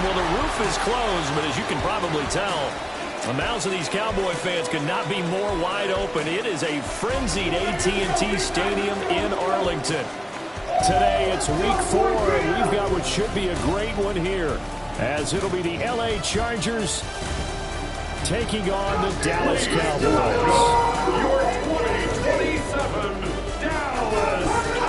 Well, the roof is closed, but as you can probably tell, the mouths of these Cowboy fans could not be more wide open. It is a frenzied AT&T Stadium in Arlington. Today, it's week 4, and we've got what should be a great one here, as it'll be the LA Chargers taking on the Dallas Cowboys. Your 2027 Dallas Cowboys.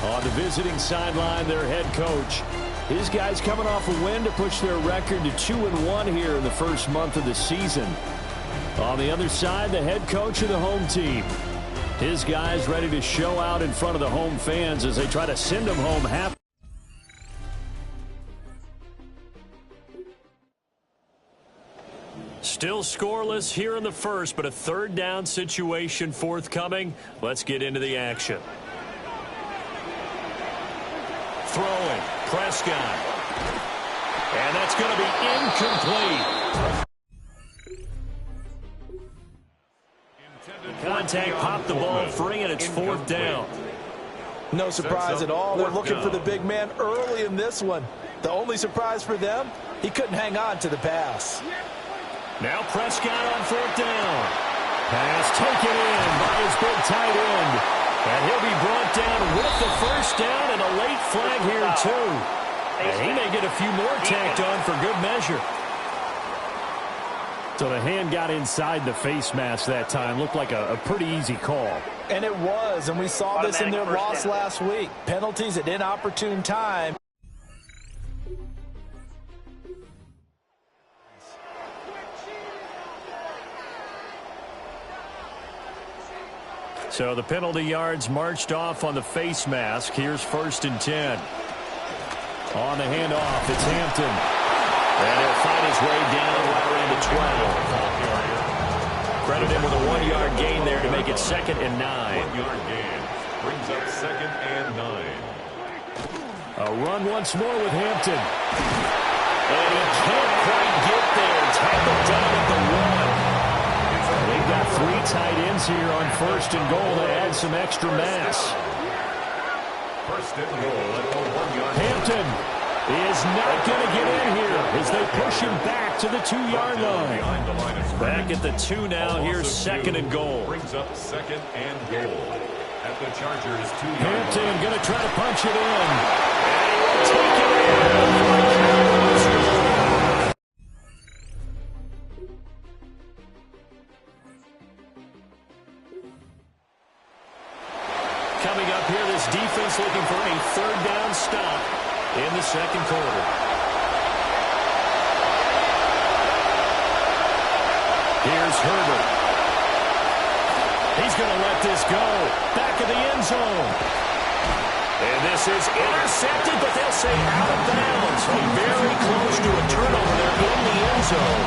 On the visiting sideline, their head coach. His guys coming off a win to push their record to 2-1 here in the first month of the season. On the other side, the head coach of the home team. His guys ready to show out in front of the home fans as they try to send them home happy. Still scoreless here in the first, but a third down situation forthcoming. Let's get into the action. Throwing, Prescott. And that's going to be incomplete. Contact popped the ball free, and it's fourth down. No surprise at all. They're looking for the big man early in this one. The only surprise for them, he couldn't hang on to the pass. Now Prescott on fourth down. Pass taken in by his big tight end. And he'll be brought down with the first down and a late flag here, too. And he may get a few more tacked on for good measure. So the hand got inside the face mask that time. Looked like a pretty easy call. And it was, and we saw this in their loss last week. Penalties at inopportune time. So the penalty yards marched off on the face mask. Here's 1st and 10. On the handoff, it's Hampton. And he'll find his way down around the 12. Credit him with a 1-yard gain there to make it 2nd and 9. 1-yard gain brings up 2nd and 9. A run once more with Hampton. And he can't quite get there. Tackled down at the 1. They've got 3 tight ends here on 1st and goal to add some extra mass. 1st and goal at the 1-yard. Hampton is not going to get in here as they push him back to the 2-yard line. Back at the 2 now. Here's 2nd and goal. Brings up 2nd and goal at the Chargers 2-yard. Hampton going to try to punch it in. And he will take it in. Coming up here, this defense looking for a third down stop in the second quarter. Here's Herbert. He's going to let this go. Back of the end zone. And this is intercepted, but they'll say out of bounds. Very close to a turnover there in the end zone.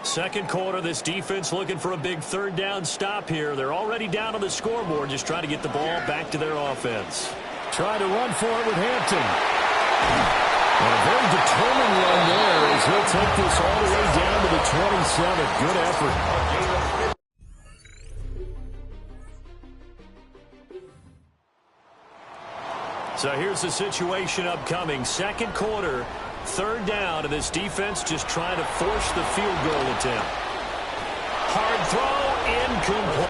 Second quarter, this defense looking for a big third down stop here. They're already down on the scoreboard, just trying to get the ball back to their offense. Trying to run for it with Hampton. And a very determined run there as he'll take this all the way down to the 27. Good effort. So here's the situation upcoming. Second quarter. Third down, and this defense just trying to force the field goal attempt. Hard throw, incomplete.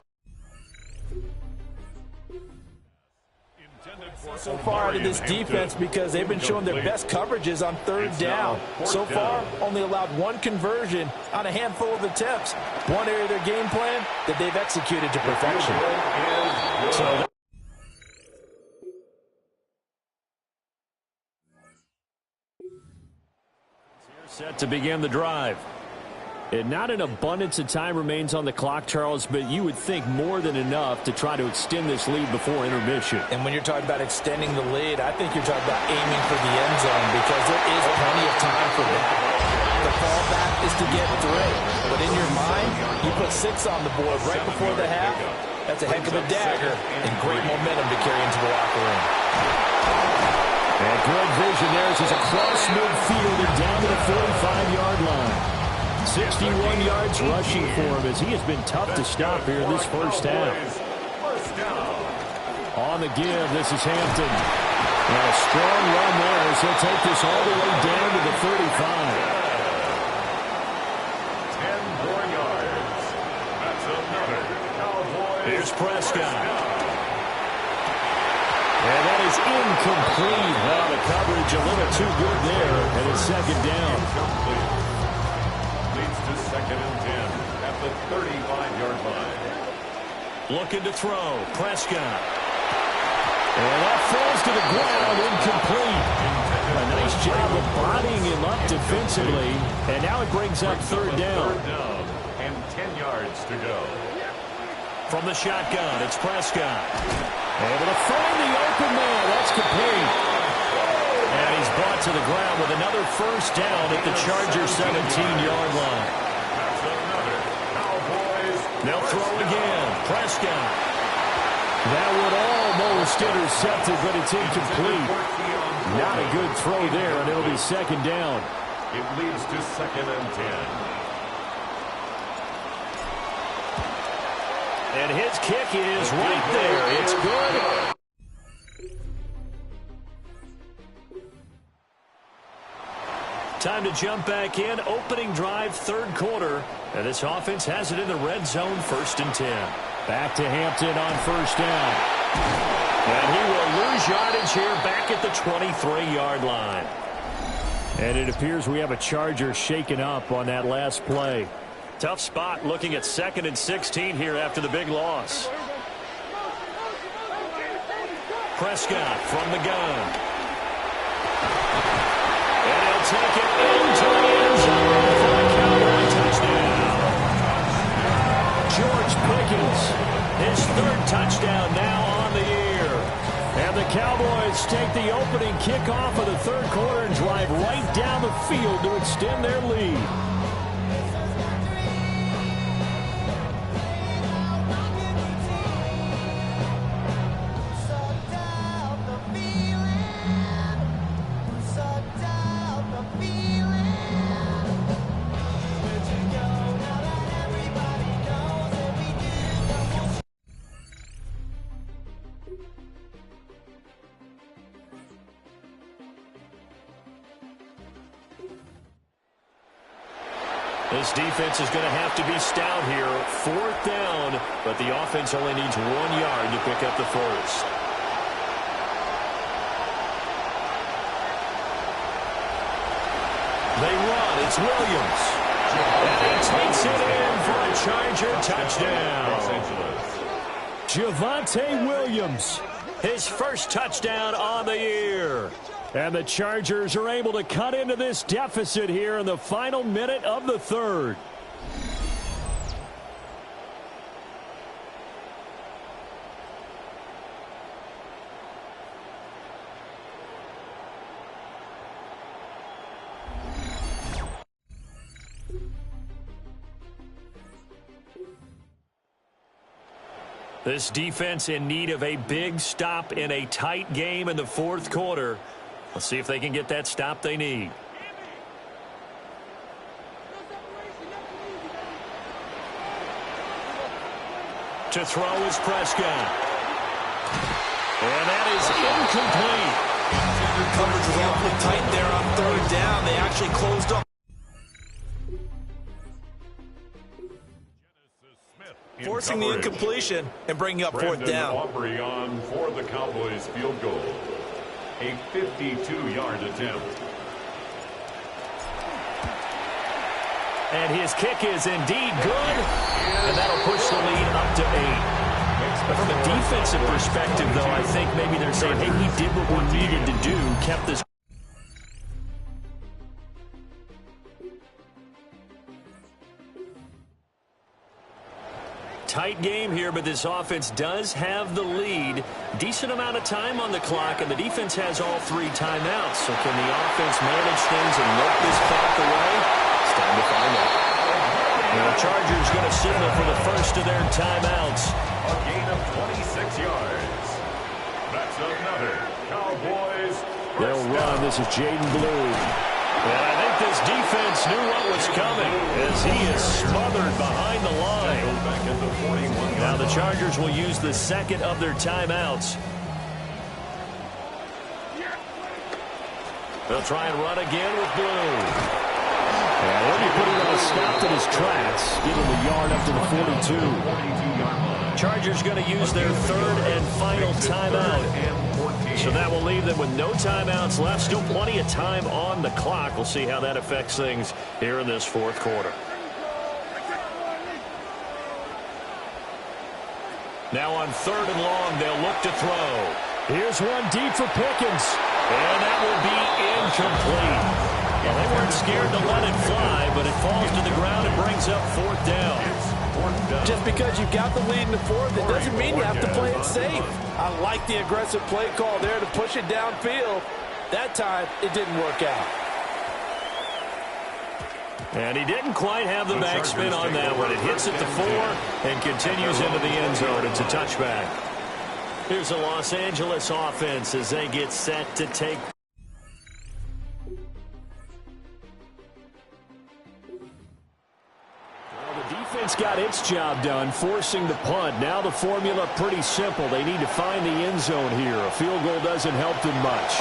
So far out of this defense because they've been showing their best coverages on third down. So far, only allowed 1 conversion on a handful of attempts. One area of their game plan that they've executed to perfection. So set to begin the drive. And not an abundance of time remains on the clock, Charles, but you would think more than enough to try to extend this lead before intermission. And when you're talking about extending the lead, I think you're talking about aiming for the end zone because there is plenty of time for that. The fallback is to get 3. But in your mind, you put 6 on the board right before the half. That's a heck of a dagger and great momentum to carry into the locker room. And good vision there as he's across midfield and down to the 45-yard line. 61 yards rushing for him as he has been tough to stop here in this first half. On the give, this is Hampton. And a strong run there as he'll take this all the way down to the 35. 10 more yards. That's another Cowboys. Here's Prescott. And that is incomplete. Well, the coverage a little too good there, and it's second down. Leads to 2nd and 10 at the 35-yard line. Looking to throw. Prescott. And that falls to the ground, incomplete. A nice job of bodying him up defensively, and now it brings up third down. And 10 yards to go. From the shotgun, it's Prescott. Able to find the open man. That's complete. And he's brought to the ground with another first down at the Chargers' 17-yard line. That's another Cowboys. They'll throw again. Prescott. That would almost intercept it, but it's incomplete. Not a good throw there, and it'll be second down. It leads to 2nd and 10. And his kick is right there. It's good. Time to jump back in. Opening drive, third quarter. And this offense has it in the red zone, 1st and 10. Back to Hampton on first down. And he will lose yardage here back at the 23-yard line. And it appears we have a Charger shaken up on that last play. Tough spot looking at 2nd and 16 here after the big loss. Prescott from the gun. And he'll take it into the end zone for a Cowboy touchdown. George Pickens, his 3rd touchdown now on the year. And the Cowboys take the opening kickoff of the third quarter and drive right down the field to extend their lead. This defense is going to have to be stout here. 4th down, but the offense only needs 1 yard to pick up the first. They run. It's Williams. And he takes it in for a Charger touchdown. Javonte Williams, his first touchdown on the year. And the Chargers are able to cut into this deficit here in the final minute of the third. This defense in need of a big stop in a tight game in the fourth quarter. Let's see if they can get that stop they need. To throw is Prescott. And that is incomplete. The coverage was awfully tight there on third down. They actually closed up. Forcing the incompletion and bringing up fourth down. Aubrey on for the Cowboys field goal. A 52-yard attempt. And his kick is indeed good. And that'll push the lead up to 8. But from a defensive perspective, though, I think maybe they're saying, hey, we did what we needed to do, kept this. Tight game here, but this offense does have the lead. Decent amount of time on the clock, and the defense has all 3 timeouts. So can the offense manage things and milk this clock away? It's time to find out. And the Chargers going to signal for the first of their timeouts. A gain of 26 yards. That's another Cowboys. They'll This is Jaden Blue. And I think this defense knew what was coming as he is smothered behind the line. Now the Chargers will use the second of their timeouts. They'll try and run again with Blue. And he'll be putting on a stop in his tracks. Give him a yard up to the 42. Chargers going to use their third and final timeout. So that will leave them with no timeouts left. Still plenty of time on the clock. We'll see how that affects things here in this fourth quarter. Now on third and long, they'll look to throw. Here's one deep for Pickens. And that will be incomplete. Well, they weren't scared to let it fly, but it falls to the ground and brings up fourth down. Just because you've got the lead in the fourth, it doesn't mean you have to play it safe. I like the aggressive play call there to push it downfield. That time, it didn't work out. And he didn't quite have the backspin on that one. It hits at the 4 and continues into the end zone. It's a touchback. Here's the Los Angeles offense as they get set to take. Well, the defense got its job done, forcing the punt. Now the formula pretty simple. They need to find the end zone here. A field goal doesn't help them much.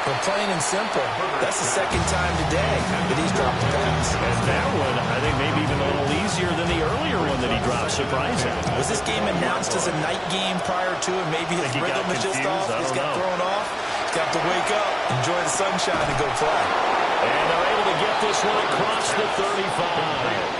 But plain and simple, that's the second time today that he's dropped the pass. And that one, I think maybe even a little easier than the earlier one that he dropped, surprising. Was this game announced as a night game prior to, and maybe his rhythm is just off? He's got thrown off. He's got to wake up, enjoy the sunshine, and go play. And they're able to get this one across the 35.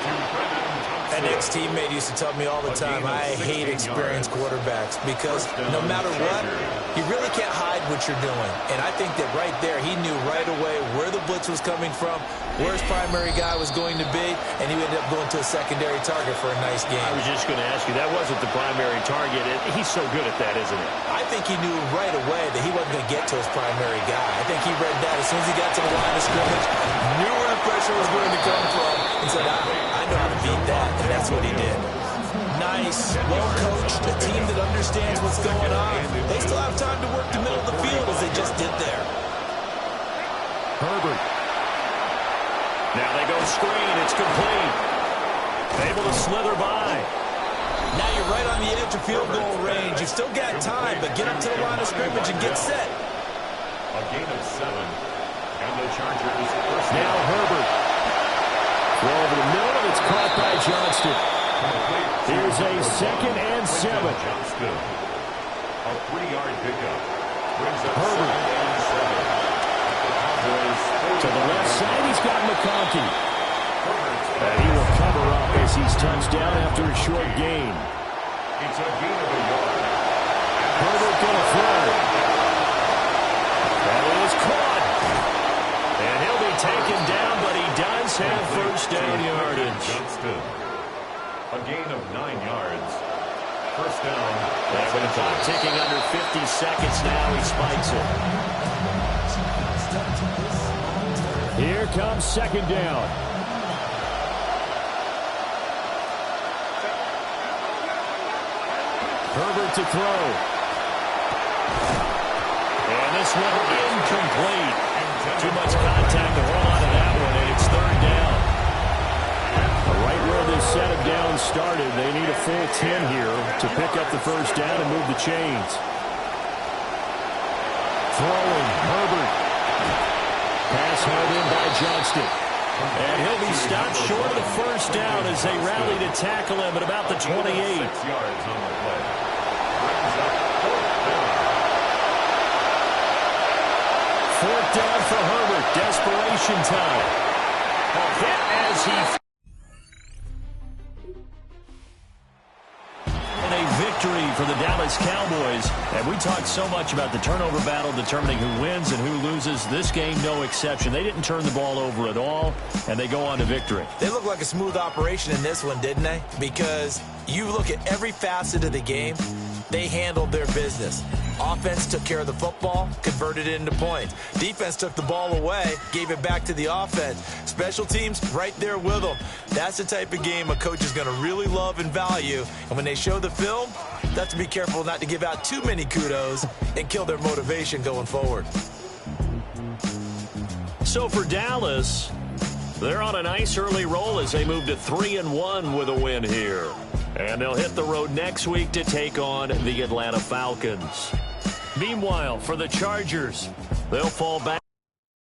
An ex-teammate used to tell me all the time, I hate experienced quarterbacks because no matter what, you really can't hide what you're doing. And I think that right there, he knew right away where the blitz was coming from, where his primary guy was going to be, and he ended up going to a secondary target for a nice game. I was just going to ask you, that wasn't the primary target. He's so good at that, isn't he? I think he knew right away that he wasn't going to get to his primary guy. I think he read that as soon as he got to the line of scrimmage, knew where the pressure was going to come from, and said, I know how to beat that, and that's what he did. Nice, well-coached, a team that understands what's going on. They still have time to work the middle of the field as they just did there. Herbert. Now they go screen. It's complete. Able to slither by. Now you're right on the edge of field goal range. You've still got time, but get up to the line of scrimmage and get set. A gain of 7. And the Chargers first. Now Herbert. Throw over the middle, and it's caught by Johnston. Here's a 2nd and 7. Johnston. A 3-yard pickup. Brings up Herbert. 2nd and 7. To the left side, he's got McConkey. And he will cover up as he's touched down after a short gain. It's a gain of a yard. Herbert going to throw. That is caught. And he'll be taken down, but he does have first down yardage. Johnston. A gain of 9 yards. First down. And with the clock ticking under 50 seconds now, he spikes it. Here comes second down. Herbert to throw. And this one incomplete. Too much contact to hold on to that one, and it's third down. Right where this set of downs started, they need a full 10 here to pick up the first down and move the chains. Throwing, Herbert. Pass held in by Johnston. And he'll be stopped short of the first down as they rally to tackle him at about the 28. 6 yards on the play. Fourth down for Herbert. Desperation time. Hit as he... victory for the Dallas Cowboys. And we talked so much about the turnover battle determining who wins and who loses. This game, no exception. They didn't turn the ball over at all, and they go on to victory. They look like a smooth operation in this one, didn't they? Because you look at every facet of the game, they handled their business. Offense took care of the football, converted it into points. Defense took the ball away, gave it back to the offense. Special teams, right there with them. That's the type of game a coach is going to really love and value. And when they show the film, they have to be careful not to give out too many kudos and kill their motivation going forward. So for Dallas, they're on a nice early roll as they move to 3-1 with a win here. And they'll hit the road next week to take on the Atlanta Falcons. Meanwhile, for the Chargers, they'll fall back.